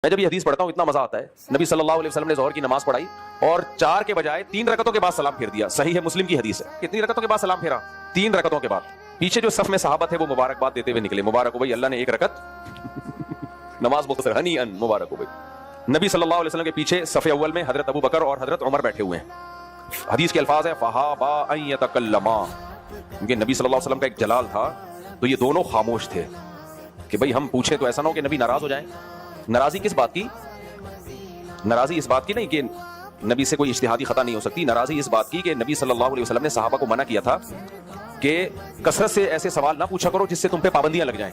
میں جب یہ حدیث پڑھتا ہوں اتنا مزہ آتا ہے. نبی صلی اللہ علیہ وسلم نے ظہر کی نماز پڑھائی اور 4 کے بجائے 3 رکعتوں کے بعد سلام پھیر دیا. صحیح ہے، مسلم کی حدیث ہے. کتنی رکعتوں کے بعد سلام پھیرا؟ 3 رکعتوں کے بعد. پیچھے جو صف میں صحابہ تھے وہ مبارکباد دیتے ہوئے نکلے. مبارک ہو بھائی، اللہ نے 1 رکعت نماز مختصر، ہنی ان، مبارک ہو بھائی. نبی صلی اللہ علیہ وسلم کے پیچھے صف اول میں حضرت ابو بکر اور حضرت عمر بیٹھے ہوئے ہیں. حدیث کے الفاظ ہیں فہابا ان یتکلما، کیونکہ نبی صلی اللہ علیہ وسلم کا ایک جلال تھا تو یہ دونوں خاموش تھے کہ بھئی ہم پوچھیں تو ایسا نہ ہو کہ نبی ناراض ہو جائیں. ناراضی کس بات کی؟ ناراضی اس بات کی نہیں کہ نبی سے کوئی اجتہادی خطا نہیں ہو سکتی. ناراضی اس بات کی کہ نبی صلی اللہ علیہ وسلم نے صحابہ کو منع کیا تھا کہ کثرت سے ایسے سوال نہ پوچھا کرو جس سے تم پہ پابندیاں لگ جائیں.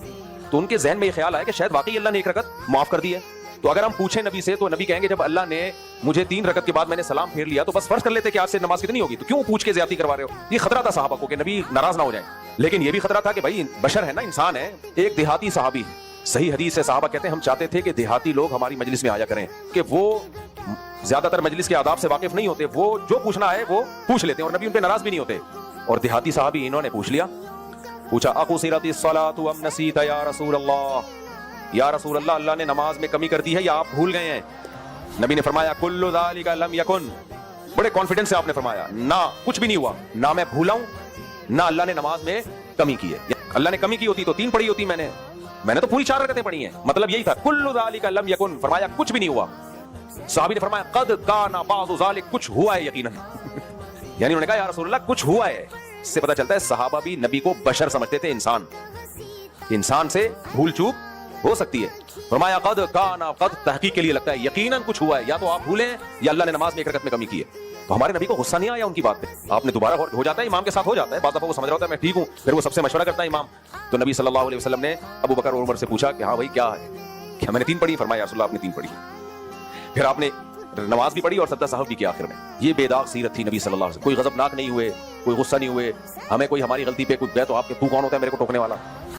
تو ان کے ذہن میں یہ خیال آیا کہ شاید واقعی اللہ نے 1 رکعت معاف کر دی ہے. تو اگر ہم پوچھیں نبی سے تو نبی کہیں گے جب اللہ نے مجھے 3 رکعت کے بعد میں نے سلام پھیر لیا تو بس فرض کر لیتے کہ آج سے نماز کتنی ہوگی، تو کیوں پوچھ کے زیادتی کروا رہے ہو. یہ خطرہ تھا صحابہ کو کہ نبی ناراض نہ ہو جائیں. لیکن یہ بھی خطرہ تھا کہ بھائی بشر ہے نا، انسان ہے. ایک دیہاتی صحابی، صحیح حدیث ہے، صحابہ کہتے ہیں ہم چاہتے تھے کہ دیہاتی لوگ ہماری مجلس میں آیا کریں کہ وہ زیادہ تر مجلس کے آداب سے واقف نہیں ہوتے، وہ جو پوچھنا ہے وہ پوچھ لیتے ہیں اور نبی ان پہ ناراض بھی نہیں ہوتے. اور دیہاتی صحابی انہوں نے پوچھ لیا، پوچھا اقصرت الصلاۃ ام نسیت یا رسول اللہ، یا رسول اللہ، اللہ نے نماز میں کمی کر دی ہے یا آپ بھول گئے ہیں؟ نبی نے فرمایا کل ذالک لم یکن، بڑے کانفیڈنس سے آپ نے فرمایا نہ کچھ بھی نہیں ہوا، نہ میں بھولا ہوں نہ اللہ نے نماز میں کمی کی ہے. اللہ نے کمی کی ہوتی تو 3 پڑھی ہوتی، میں نے تو پوری 4 رکعتیں پڑھی ہیں. مطلب یہی تھا کل ذالک لم یکن، فرمایا کچھ بھی نہیں ہوا. صحابی نے فرمایا قد کان بعض ذالک، کچھ ہوا ہے یقیناً. یعنی انہوں نے کہا یا رسول اللہ کچھ ہوا ہے. اس سے پتہ چلتا ہے صحابہ بھی نبی کو بشر سمجھتے تھے، انسان سے بھول چوک ہو سکتی ہے. فرمایا قد کان، قد تحقیق کے لیے لگتا ہے یقیناً کچھ ہوا ہے، یا تو آپ بھولیں یا اللہ نے نماز میں 1 رکعت میں کمی کی ہے. تو ہمارے نبی کو غصہ نہیں آیا ان کی بات پہ. آپ نے دوبارہ ہو جاتا ہے، امام کے ساتھ ہو جاتا ہے، بعض دفعہ وہ سمجھ رہا ہوتا ہے میں ٹھیک ہوں، پھر وہ سب سے مشورہ کرتا ہے امام. تو نبی صلی اللہ علیہ وسلم نے ابو بکر اور عمر سے پوچھا کہ ہاں بھائی کیا ہے، کیا میں نے 3 پڑھی؟ فرمایا یا رسول اللہ آپ نے 3 پڑھی. پھر آپ نے نماز بھی پڑھی اور سجدہ سہو بھی کیا آخر میں. یہ بے داغ سیرت تھی نبی صلی اللہ علیہ وسلم. کوئی غضبناک نہیں ہوئے، کوئی غصہ نہیں ہوئے. ہمیں کوئی ہماری غلطی پہ کچھ گئے تو آپ کے تو کون ہوتا ہے میرے کو ٹوکنے والا.